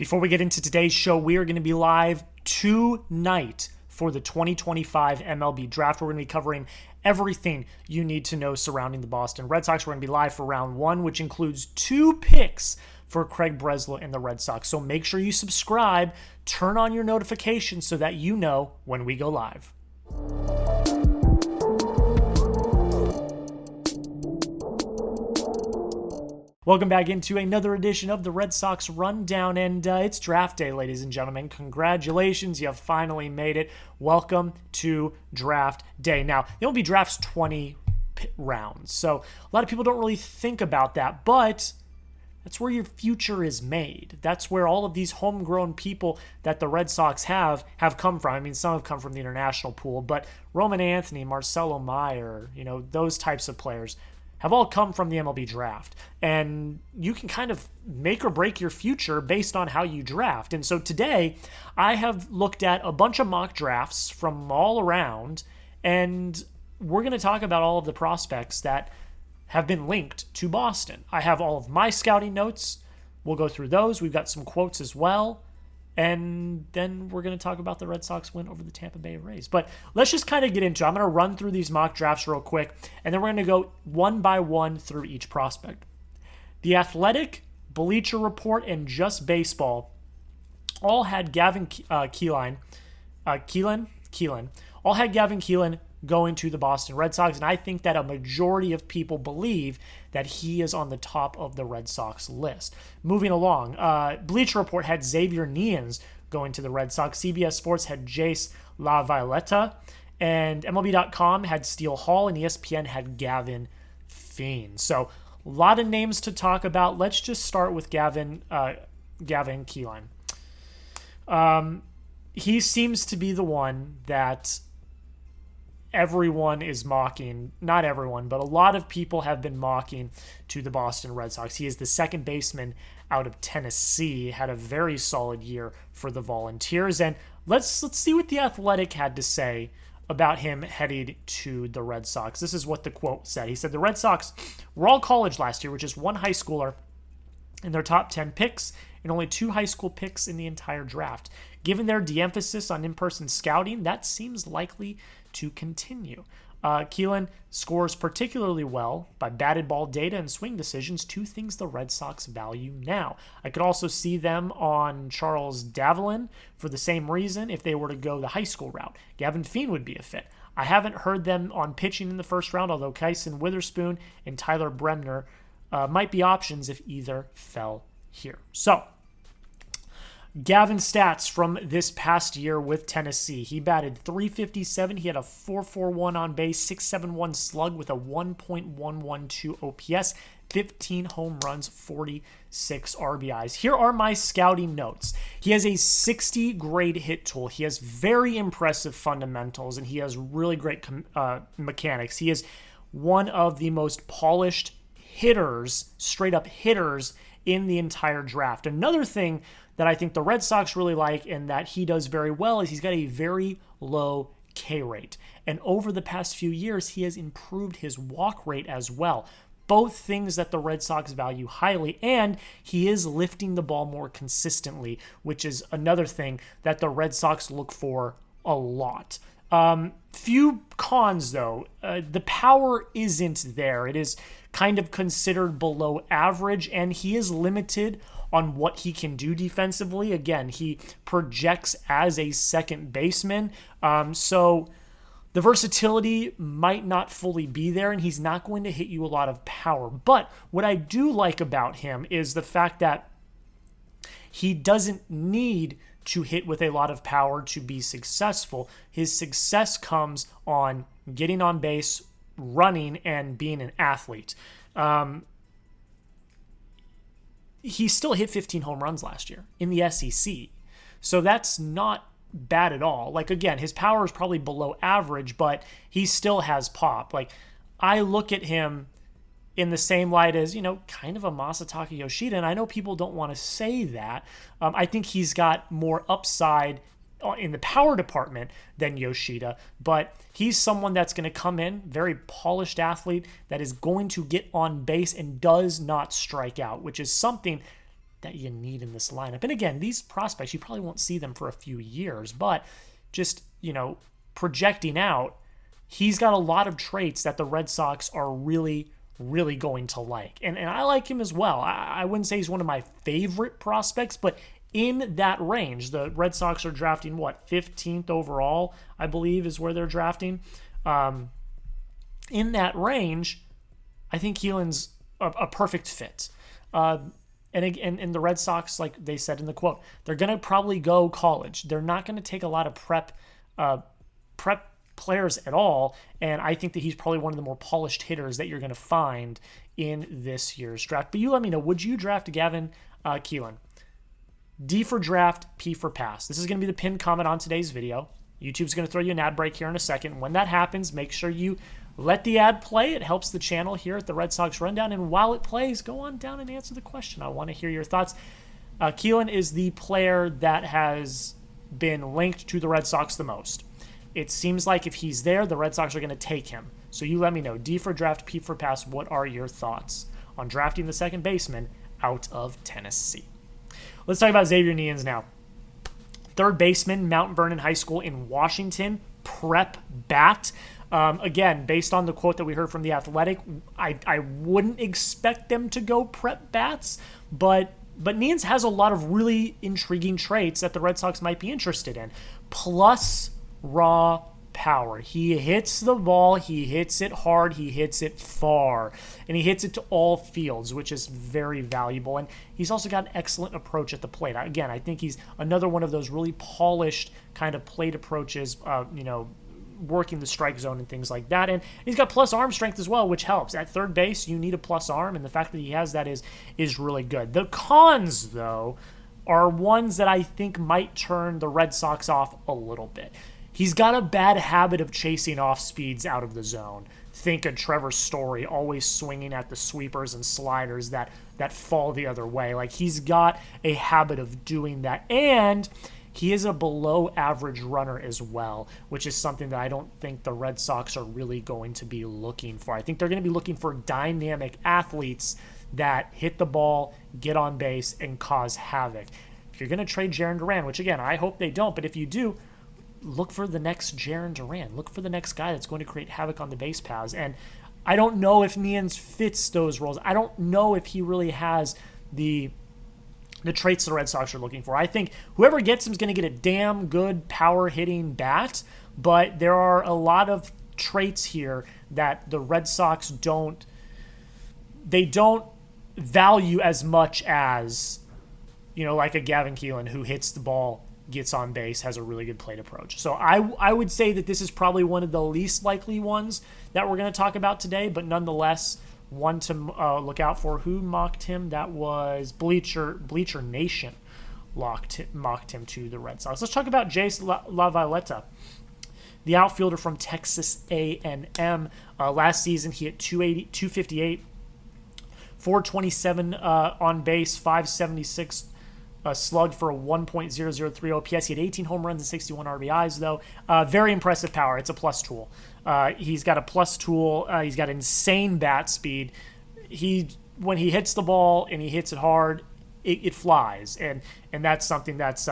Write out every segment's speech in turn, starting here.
Before we get into today's show, we are going to be live tonight for the 2025 MLB Draft. We're going to be covering everything you need to know surrounding the Boston Red Sox. We're going to be live for round one, which includes 2 picks for Craig Breslow and the Red Sox. So make sure you subscribe, turn on your notifications so that you know when we go live. Welcome back into another edition of the Red Sox Rundown, and it's draft day, ladies and gentlemen. Congratulations, you have finally made it. Welcome to draft day. Now, the MLB Draft's 20 rounds, so a lot of people don't really think about that, but that's where your future is made. That's where all of these homegrown people that the Red Sox have come from. I mean, some have come from the international pool, but Roman Anthony, Marcelo Meyer, those types of players have all come from the MLB Draft. And you can kind of make or break your future based on how you draft. And so today, I have looked at a bunch of mock drafts from all around, and we're going to talk about all of the prospects that have been linked to Boston. I have all of my scouting notes. We'll go through those. We've got some quotes as well. And then we're going to talk about the Red Sox win over the Tampa Bay Rays. But let's just kind of get into it. I'm going to run through these mock drafts real quick, and then we're going to go one by one through each prospect. The Athletic, Bleacher Report, and Just Baseball all had Gavin Kilen all had Gavin Kilen going to the Boston Red Sox, and I think that a majority of people believe that he is on the top of the Red Sox list. Moving along, Bleacher Report had Xavier Neans going to the Red Sox. CBS Sports had Jace LaViolette, and MLB.com had Steele Hall, and ESPN had Gavin Fien. So a lot of names to talk about. Let's just start with Gavin Kilen. He seems to be the one that everyone is mocking. Not everyone, but a lot of people have been mocking to the Boston Red Sox. He is the second baseman out of Tennessee, had a very solid year for the Volunteers. And let's see what the Athletic had to say about him heading to the Red Sox. This is what the quote said. He said, "The Red Sox were all college last year, which is one high schooler in their top 10 picks and only 2 high school picks in the entire draft. Given their de-emphasis on in-person scouting, that seems likely to continue." Kilen scores particularly well by batted ball data and swing decisions, 2 things the Red Sox value now. I could also see them on Charles Davelin for the same reason if they were to go the high school route. Gavin Fien would be a fit. I haven't heard them on pitching in the first round, although Kyson Witherspoon and Tyler Bremner might be options if either fell here. So, Gavin's stats from this past year with Tennessee. He batted .357. He had a .441 on base, .671 slug with a 1.112 OPS, 15 home runs, 46 RBIs. Here are my scouting notes. He has a 60 grade hit tool. He has very impressive fundamentals, and he has really great mechanics. He is one of the most polished hitters, straight up hitters, in the entire draft. Another thing that I think the Red Sox really like and that he does very well is he's got a very low K rate. And over the past few years, he has improved his walk rate as well. Both things that the Red Sox value highly, and he is lifting the ball more consistently, which is another thing that the Red Sox look for a lot. Few cons, though. The power isn't there. It is kind of considered below average, and he is limited on what he can do defensively. Again, he projects as a second baseman, so the versatility might not fully be there, and he's not going to hit you a lot of power. But what I do like about him is the fact that he doesn't need to hit with a lot of power to be successful. His success comes on getting on base, running, and being an athlete. He still hit 15 home runs last year in the SEC. So that's not bad at all. Like, again, his power is probably below average, but he still has pop. Like, I look at him in the same light as, kind of a Masataka Yoshida, and I know people don't want to say that. I think he's got more upside in the power department than Yoshida, but he's someone that's going to come in, very polished athlete that is going to get on base and does not strike out, which is something that you need in this lineup. And again, these prospects, you probably won't see them for a few years, but just, projecting out, he's got a lot of traits that the Red Sox are really, really going to like. And I like him as well. I wouldn't say he's one of my favorite prospects, but in that range, the Red Sox are drafting, 15th overall, I believe is where they're drafting. In that range, I think Kilen's a perfect fit. And the Red Sox, like they said in the quote, they're going to probably go college. They're not going to take a lot of prep players at all, and I think that he's probably one of the more polished hitters that you're going to find in this year's draft. But you let me know, would you draft Gavin Kilen? D for draft, P for pass. This is going to be the pinned comment on today's video. YouTube's going to throw you an ad break here in a second. When that happens, make sure you let the ad play. It helps the channel here at the Red Sox Rundown. And while it plays, go on down and answer the question. I want to hear your thoughts. Kilen is the player that has been linked to the Red Sox the most. It seems like if he's there, the Red Sox are going to take him. So you let me know. D for draft, P for pass. What are your thoughts on drafting the second baseman out of Tennessee? Let's talk about Xavier Neans now. Third baseman, Mount Vernon High School in Washington, prep bat. Again, based on the quote that we heard from The Athletic, I wouldn't expect them to go prep bats, but Neyens has a lot of really intriguing traits that the Red Sox might be interested in, plus raw power. He hits the ball, he hits it hard, he hits it far, and he hits it to all fields, which is very valuable. And he's also got an excellent approach at the plate. Again, I think he's another one of those really polished kind of plate approaches, working the strike zone and things like that. And he's got plus arm strength as well, which helps. At third base, you need a plus arm, and the fact that he has that is really good. The cons, though, are ones that I think might turn the Red Sox off a little bit. He's got a bad habit of chasing off speeds out of the zone. Think of Trevor Story always swinging at the sweepers and sliders that fall the other way. Like, he's got a habit of doing that. And he is a below average runner as well, which is something that I don't think the Red Sox are really going to be looking for. I think they're going to be looking for dynamic athletes that hit the ball, get on base, and cause havoc. If you're going to trade Jarren Duran, which again, I hope they don't, but if you do, look for the next Jarren Duran. Look for the next guy that's going to create havoc on the base paths. And I don't know if Neyens fits those roles. I don't know if he really has the traits the Red Sox are looking for. I think whoever gets him is going to get a damn good power-hitting bat, but there are a lot of traits here that the Red Sox don't value as much as, like a Gavin Kilen who hits the ball, gets on base, has a really good plate approach. So I would say that this is probably one of the least likely ones that we're going to talk about today, but nonetheless, one to look out for. Who mocked him? That was Bleacher Nation mocked him to the Red Sox. Let's talk about Jace LaViolette, the outfielder from Texas A&M. Last season, he hit 258, 427 on base, 576 slugged for a 1.003 OPS. He had 18 home runs and 61 RBIs, though. Very impressive power. It's a plus tool. He's got a plus tool. He's got insane bat speed. When he hits the ball and he hits it hard, it flies, and that's something that's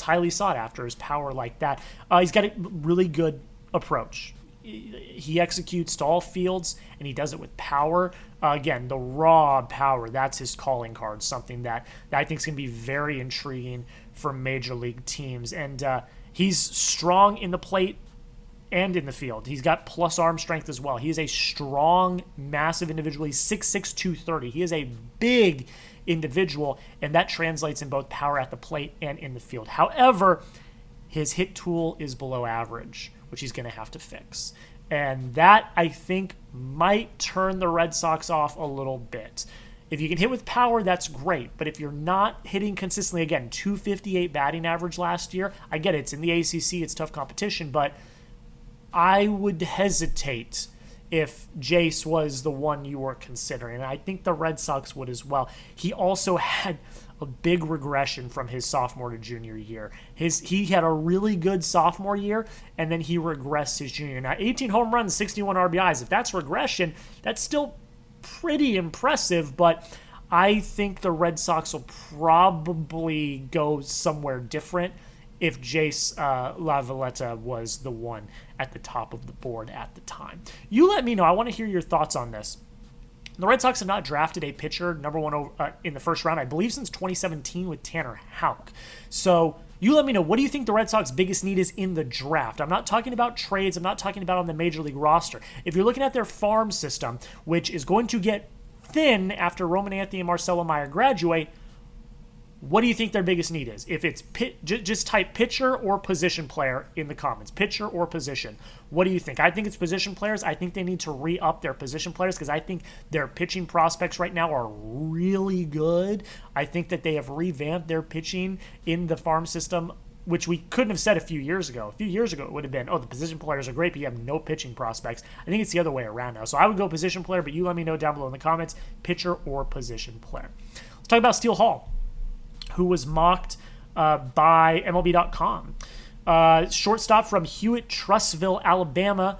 highly sought after, is power like that. He's got a really good approach. He executes to all fields, and he does it with power. Again, the raw power, that's his calling card, something that I think is going to be very intriguing for major league teams. And he's strong in the plate and in the field. He's got plus arm strength as well. He is a strong, massive individual. He's 6'6", 230. He is a big individual, and that translates in both power at the plate and in the field. However, his hit tool is below average, which he's going to have to fix. And that, I think, might turn the Red Sox off a little bit. If you can hit with power, that's great. But if you're not hitting consistently, again, 258 batting average last year, I get it. It's in the ACC. It's tough competition. But I would hesitate if Jace was the one you were considering. And I think the Red Sox would as well. He also had a big regression from his sophomore to junior year. He had a really good sophomore year, and then he regressed his junior. Now, 18 home runs, 61 RBIs. If that's regression, that's still pretty impressive, but I think the Red Sox will probably go somewhere different if Jace LaViolette was the one at the top of the board at the time. You let me know. I want to hear your thoughts on this. The Red Sox have not drafted a pitcher number one in the first round, I believe, since 2017 with Tanner Houck. So you let me know, what do you think the Red Sox biggest need is in the draft? I'm not talking about trades. I'm not talking about on the Major League roster. If you're looking at their farm system, which is going to get thin after Roman Anthony and Marcelo Meyer graduate, what do you think their biggest need is? If it's just type pitcher or position player in the comments. Pitcher or position. What do you think? I think it's position players. I think they need to re-up their position players because I think their pitching prospects right now are really good. I think that they have revamped their pitching in the farm system, which we couldn't have said a few years ago. A few years ago, it would have been, oh, the position players are great, but you have no pitching prospects. I think it's the other way around now. So I would go position player, but you let me know down below in the comments, pitcher or position player. Let's talk about Steele Hall, who was mocked by MLB.com. Shortstop from Hewitt, Trussville, Alabama.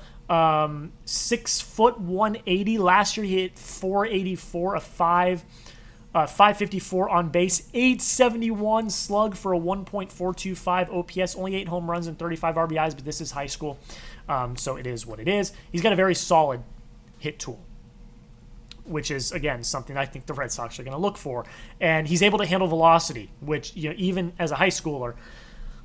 6 foot 180. Last year he hit 484, 554 on base, 871 slug for a 1.425 OPS, only 8 home runs and 35 RBIs, but this is high school, so it is what it is. He's got a very solid hit tool, which is, again, something I think the Red Sox are going to look for. And he's able to handle velocity, which, even as a high schooler,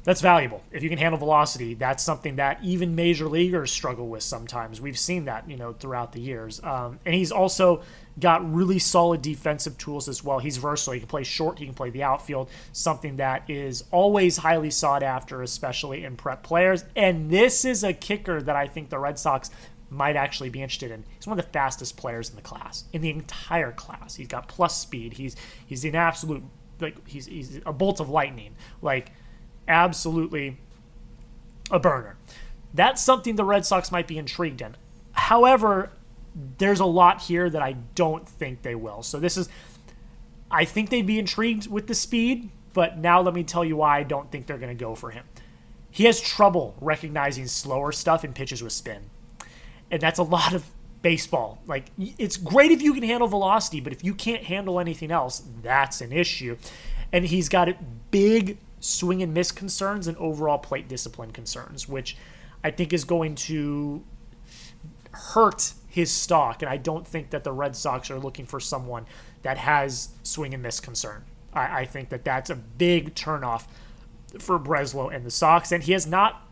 that's valuable. If you can handle velocity, that's something that even major leaguers struggle with sometimes. We've seen that, throughout the years. And he's also got really solid defensive tools as well. He's versatile. He can play short. He can play the outfield, something that is always highly sought after, especially in prep players. And this is a kicker that I think the Red Sox might actually be interested in. He's one of the fastest players in the class, in the entire class. He's got plus speed. He's an absolute, he's a bolt of lightning. Absolutely a burner. That's something the Red Sox might be intrigued in. However, there's a lot here that I don't think they will. So I think they'd be intrigued with the speed, but now let me tell you why I don't think they're going to go for him. He has trouble recognizing slower stuff in pitches with spin. And that's a lot of baseball. It's great if you can handle velocity, but if you can't handle anything else, that's an issue. And he's got big swing and miss concerns and overall plate discipline concerns, which I think is going to hurt his stock. And I don't think that the Red Sox are looking for someone that has swing and miss concern. I think that that's a big turnoff for Breslow and the Sox. And he has not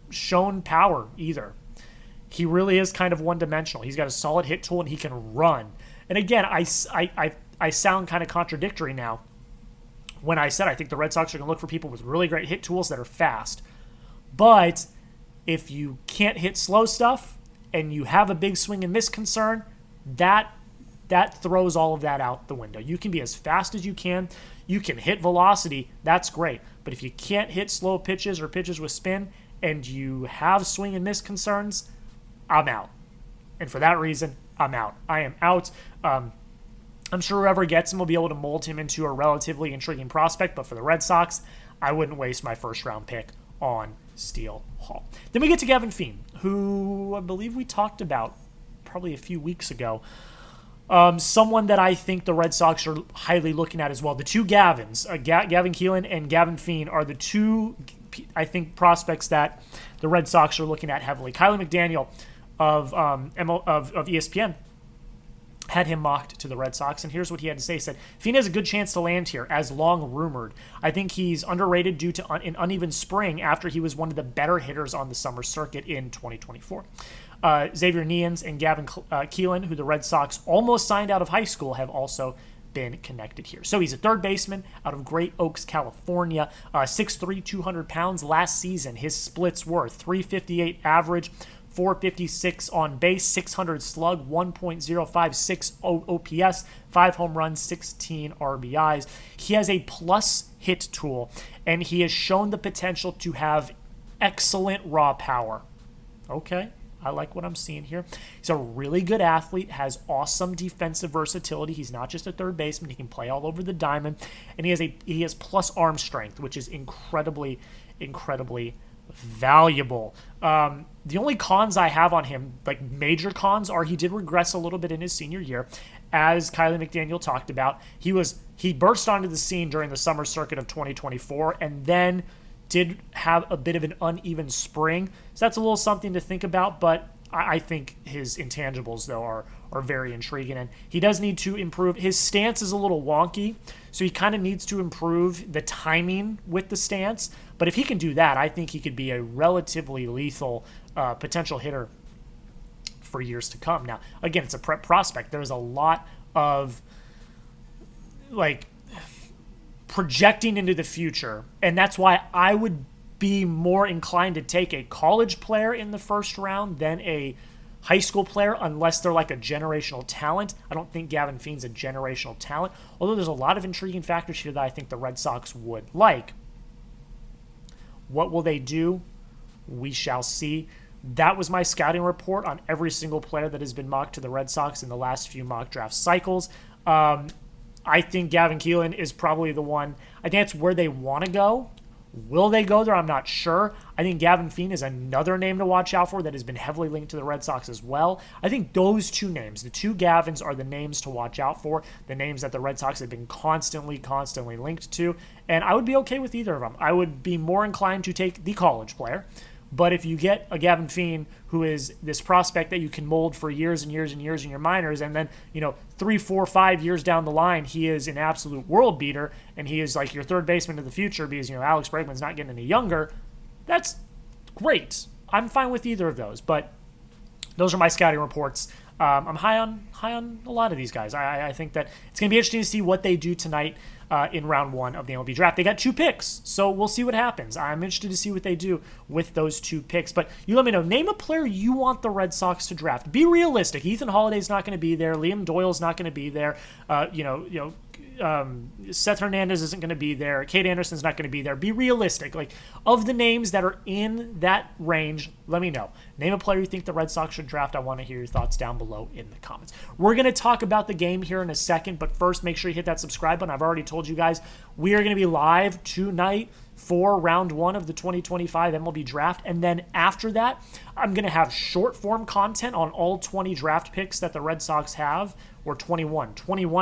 shown power either. He really is kind of one-dimensional. He's got a solid hit tool, and he can run. And again, I sound kind of contradictory now when I said I think the Red Sox are going to look for people with really great hit tools that are fast. But if you can't hit slow stuff and you have a big swing and miss concern, that throws all of that out the window. You can be as fast as you can. You can hit velocity. That's great. But if you can't hit slow pitches or pitches with spin and you have swing and miss concerns, I'm out. And for that reason, I'm out. I am out. I'm sure whoever gets him will be able to mold him into a relatively intriguing prospect, but for the Red Sox, I wouldn't waste my first-round pick on Steele Hall. Then we get to Gavin Fien, who I believe we talked about probably a few weeks ago. Someone that I think the Red Sox are highly looking at as well. The two Gavins, Gavin Kilen and Gavin Fien, are the two, I think, prospects that the Red Sox are looking at heavily. Kylie McDaniel of ESPN had him mocked to the Red Sox, and here's what he had to say. He said, Fien has a good chance to land here, as long rumored. I think he's underrated due to an uneven spring after he was one of the better hitters on the summer circuit in 2024. Xavier Neans and Gavin Kilen, who the Red Sox almost signed out of high school, have also been connected here. So he's a third baseman out of Great Oaks, California, 6'3", 200 pounds. Last season, his splits were 358 average, 456 on base, 600 slug, 1.056 OPS, 5 home runs, 16 RBIs. He has a plus hit tool, and he has shown the potential to have excellent raw power. Okay, I like what I'm seeing here. He's a really good athlete, has awesome defensive versatility. He's not just a third baseman. He can play all over the diamond, and he has plus arm strength, which is incredibly valuable. The only cons I have on him, like major cons, are he did regress a little bit in his senior year, as Kylie McDaniel talked about, he burst onto the scene during the summer circuit of 2024 and then did have a bit of an uneven spring. So that's a little something to think about, but I think his intangibles, though, are very intriguing. And he does need to improve. His stance is a little wonky, so he kind of needs to improve the timing with the stance. But if he can do that, I think he could be a relatively lethal potential hitter for years to come. Now, again, it's a prep prospect. There's a lot of, projecting into the future, and that's why I would be more inclined to take a college player in the first round than a high school player, unless they're like a generational talent. I don't think Gavin Fien's a generational talent, although there's a lot of intriguing factors here that I think the Red Sox would like. What will they do? We shall see. That was my scouting report on every single player that has been mocked to the Red Sox in the last few mock draft cycles. I think Gavin Kilen is probably the one. I think that's where they want to go. Will they go there? I'm not sure. I think Gavin Fien is another name to watch out for that has been heavily linked to the Red Sox as well. I think those two names, the two Gavins, are the names to watch out for, the names that the Red Sox have been constantly linked to, and I would be okay with either of them. I would be more inclined to take the college player, but if you get a Gavin Fien who is this prospect that you can mold for years and years and years in your minors, and then 3, 4, 5 years down the line, he is an absolute world beater, and he is like your third baseman of the future because Alex Bregman's not getting any younger. That's great. I'm fine with either of those, but those are my scouting reports. I'm high on a lot of these guys. I think that it's going to be interesting to see what they do tonight in round 1 of the MLB draft. They got 2 picks, so we'll see what happens. I'm interested to see what they do with those 2 picks. But you let me know. Name a player you want the Red Sox to draft. Be realistic. Ethan Holliday's not going to be there. Liam Doyle's not going to be there. Seth Hernandez isn't going to be there. Kate Anderson's not going to be there. Be realistic. Of the names that are in that range, let me know. Name a player you think the Red Sox should draft. I want to hear your thoughts down below in the comments. We're going to talk about the game here in a second, but first, make sure you hit that subscribe button. I've already told you guys we are going to be live tonight for round 1 of the 2025 MLB draft. And then after that, I'm going to have short form content on all 20 draft picks that the Red Sox have, or 21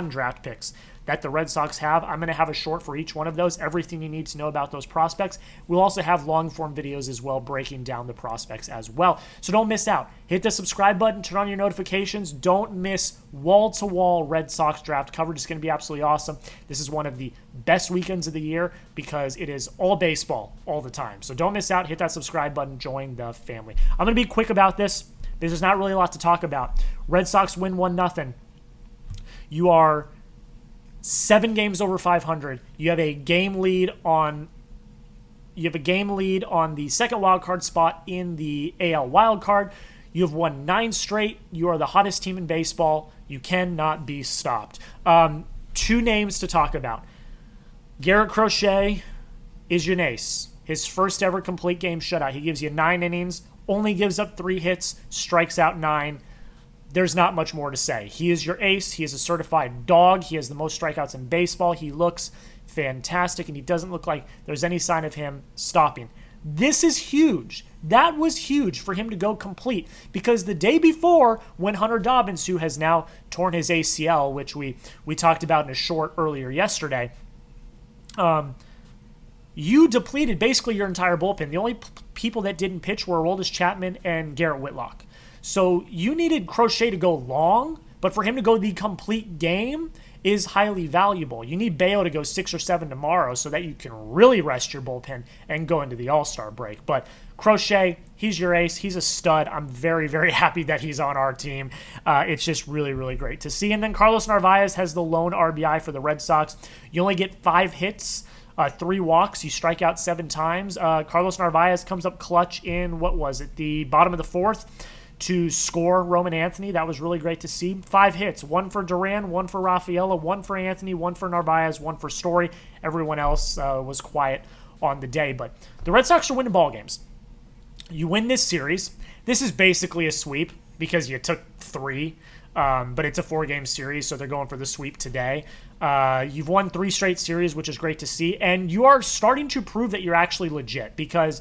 draft picks that the Red Sox have. I'm going to have a short for each one of those, everything you need to know about those prospects. We'll also have long-form videos as well, breaking down the prospects as well. So don't miss out. Hit the subscribe button, turn on your notifications. Don't miss wall-to-wall Red Sox draft coverage. It's going to be absolutely awesome. This is one of the best weekends of the year because it is all baseball all the time. So don't miss out. Hit that subscribe button. Join the family. I'm going to be quick about this. There's not really a lot to talk about. Red Sox win 1-0. You are 7 games over 500. You have a game lead on the second wild card spot in the AL wild card. You have won 9 straight. You are the hottest team in baseball. You cannot be stopped. 2 names to talk about. Garrett Crochet is your ace. His first ever complete game shutout. He gives you 9 innings, only gives up 3 hits, strikes out 9. There's not much more to say. He is your ace. He is a certified dog. He has the most strikeouts in baseball. He looks fantastic, and he doesn't look like there's any sign of him stopping. This is huge. That was huge for him to go complete, because the day before, when Hunter Dobbins, who has now torn his ACL, which we talked about in a short earlier yesterday, you depleted basically your entire bullpen. The only people that didn't pitch were Aroldis Chapman and Garrett Whitlock. So you needed Crochet to go long, but for him to go the complete game is highly valuable. You need Bayo to go 6 or 7 tomorrow so that you can really rest your bullpen and go into the All-Star break. But Crochet, he's your ace. He's a stud. I'm very, very happy that he's on our team. It's just really, really great to see. And then Carlos Narvaez has the lone RBI for the Red Sox. You only get 5 hits, 3 walks. You strike out 7 times. Carlos Narvaez comes up clutch in, the bottom of the 4th to score Roman Anthony. That was really great to see. 5 hits, 1 for Duran, 1 for Rafaela, 1 for Anthony, 1 for Narvaez, 1 for Story. Everyone else was quiet on the day. But the Red Sox are winning ball games. You win this series. This is basically a sweep because you took 3, but it's a 4-game series, so they're going for the sweep today. You've won 3 straight series, which is great to see, and you are starting to prove that you're actually legit because,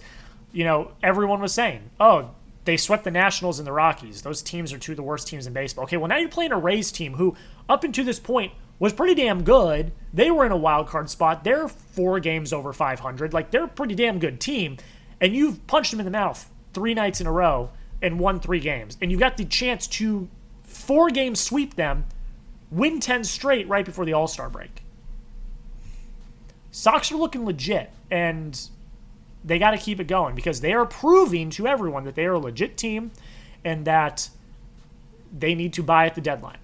everyone was saying, oh, they swept the Nationals and the Rockies. Those teams are two of the worst teams in baseball. Okay, well, now you're playing a Rays team who, up until this point, was pretty damn good. They were in a wild card spot. They're 4 games over 500. Like, they're a pretty damn good team. And you've punched them in the mouth 3 nights in a row and won 3 games. And you've got the chance to 4-game sweep them, win 10 straight right before the All-Star break. Sox are looking legit, and they got to keep it going because they are proving to everyone that they are a legit team and that they need to buy at the deadline.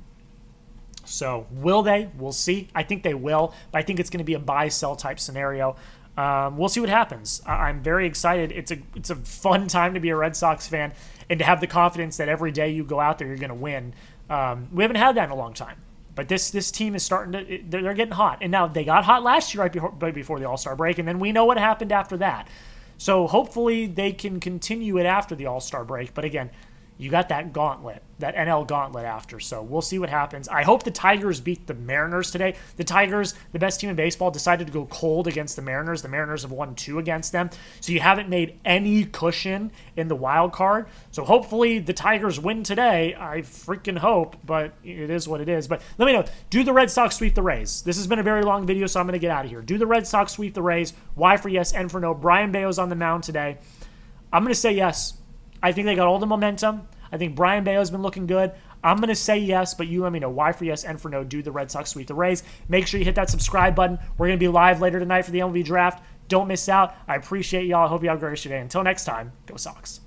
So will they? We'll see. I think they will, but I think it's going to be a buy-sell type scenario. We'll see what happens. I'm very excited. It's a fun time to be a Red Sox fan and to have the confidence that every day you go out there, you're going to win. We haven't had that in a long time. But this team is starting to – they're getting hot. And now they got hot last year right before the All-Star break, and then we know what happened after that. So hopefully they can continue it after the All-Star break. But again, you got that gauntlet, that NL gauntlet after. So we'll see what happens. I hope the Tigers beat the Mariners today. The Tigers, the best team in baseball, decided to go cold against the Mariners. The Mariners have won 2 against them. So you haven't made any cushion in the wild card. So hopefully the Tigers win today. I freaking hope, but it is what it is. But let me know, do the Red Sox sweep the Rays? This has been a very long video, so I'm going to get out of here. Do the Red Sox sweep the Rays? Y for yes, N for no. Brian Bayo's on the mound today. I'm going to say yes. I think they got all the momentum. I think Brian Bayo's been looking good. I'm going to say yes, but you let me know. Y for yes, N for no. Do the Red Sox sweep the Rays? Make sure you hit that subscribe button. We're going to be live later tonight for the MLB Draft. Don't miss out. I appreciate y'all. I hope you have a great day. Until next time, go Sox.